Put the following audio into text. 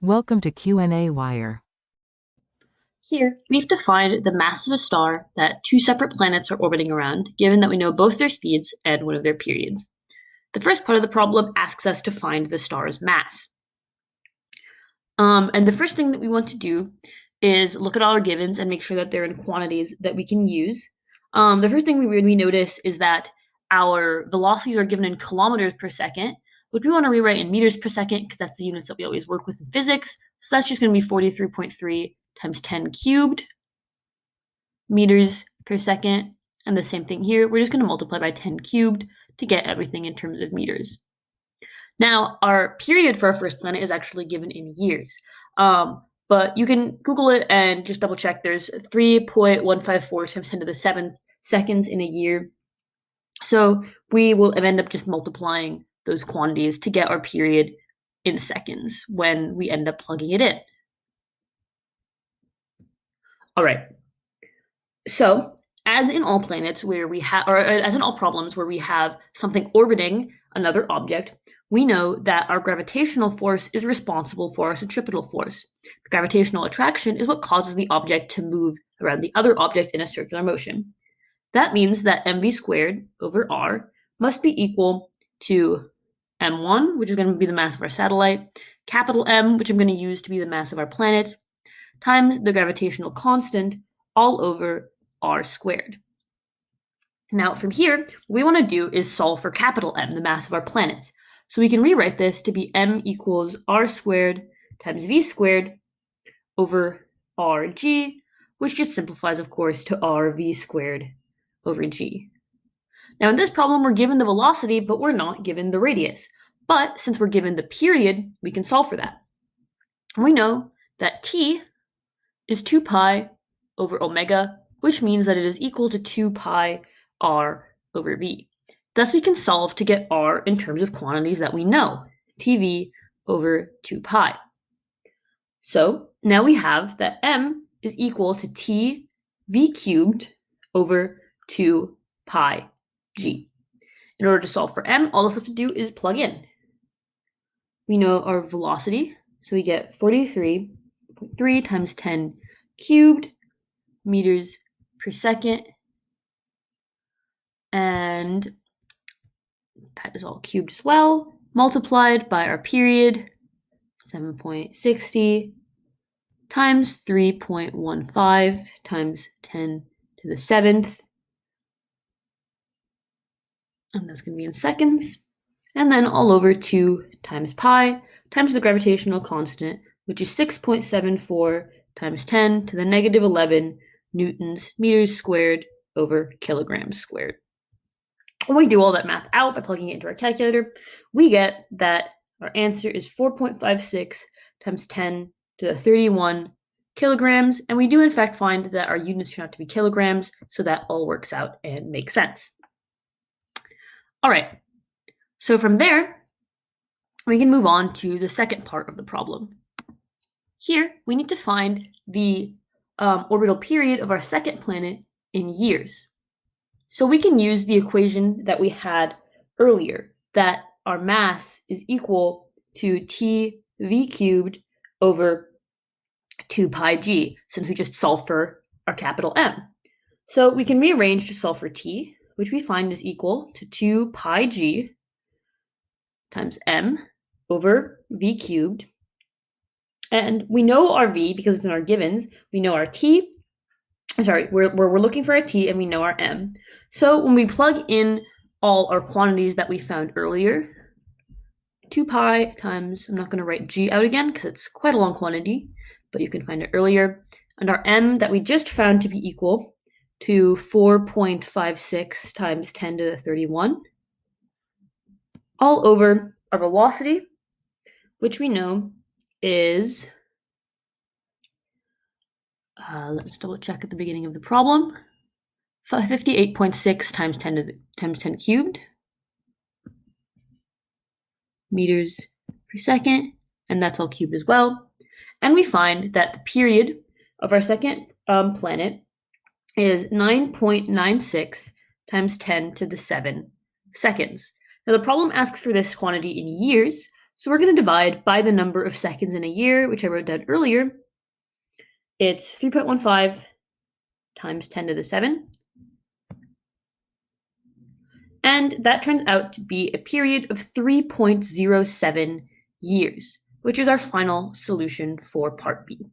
Welcome to qnawire. Here, we have to find the mass of a star that two separate planets are orbiting around, given that we know both their speeds and one of their periods. The first part of the problem asks us to find the star's mass. And the first thing that we want to do is look at all our givens and make sure that they're in quantities that we can use. The first thing we notice is that our velocities are given in kilometers per second, which we want to rewrite in meters per second because that's the units that we always work with in physics. So that's just going to be 43.3 times 10 cubed meters per second. And the same thing here, we're just going to multiply by 10 cubed to get everything in terms of meters. Now, our period for our first planet is actually given in years. But you can Google it and just double check. There's 3.154 times 10 to the 7th seconds in a year. So we will end up just multiplying those quantities to get our period in seconds when we end up plugging it in. All right. So as in all planets where we have, or as in all problems where we have something orbiting another object, we know that our gravitational force is responsible for our centripetal force. The gravitational attraction is what causes the object to move around the other object in a circular motion. That means that mv squared over r must be equal to m1, which is going to be the mass of our satellite, capital M, which I'm going to use to be the mass of our planet, times the gravitational constant all over r squared. Now from here, what we want to do is solve for capital M, the mass of our planet. So we can rewrite this to be m equals r squared times v squared over rg, which just simplifies, of course, to rv squared over g. Now in this problem, we're given the velocity, but we're not given the radius. But since we're given the period, we can solve for that. We know that t is 2 pi over omega, which means that it is equal to 2 pi r over v. Thus, we can solve to get r in terms of quantities that we know, tv over 2 pi. So now we have that m is equal to t v cubed over 2 pi g. In order to solve for m, all we have to do is plug in. We know our velocity, so we get 43.3 times 10 cubed meters per second, and that is all cubed as well, multiplied by our period, 7.60 times 3.15 times 10 to the 7th, and that's going to be in seconds, and then all over 2 times pi times the gravitational constant, which is 6.74 times 10 to the negative 11 newtons meters squared over kilograms squared. When we do all that math out by plugging it into our calculator, we get that our answer is 4.56 times 10 to the 31 kilograms, and we do in fact find that our units turn out to be kilograms, so that all works out and makes sense. All right, so from there, we can move on to the second part of the problem. Here, we need to find the orbital period of our second planet in years. So we can use the equation that we had earlier, that our mass is equal to tv cubed over 2 pi g, since we just solved for our capital M. So we can rearrange to solve for t, which we find is equal to 2 pi g times m over v cubed. And we know our v because it's in our givens. We know our t. We're looking for our t, and we know our m. So when we plug in all our quantities that we found earlier, 2 pi times, I'm not going to write g out again because it's quite a long quantity, but you can find it earlier, and our m that we just found to be equal to 4.56 times 10 to the 31, all over our velocity, which we know is, let's double check at the beginning of the problem, 58.6 times 10 cubed meters per second, and that's all cubed as well. And we find that the period of our second planet is 9.96 times 10 to the 7 seconds. Now the problem asks for this quantity in years, So we're going to divide by the number of seconds in a year, which I wrote down earlier. It's 3.15 times 10 to the 7. And that turns out to be a period of 3.07 years, which is our final solution for part B.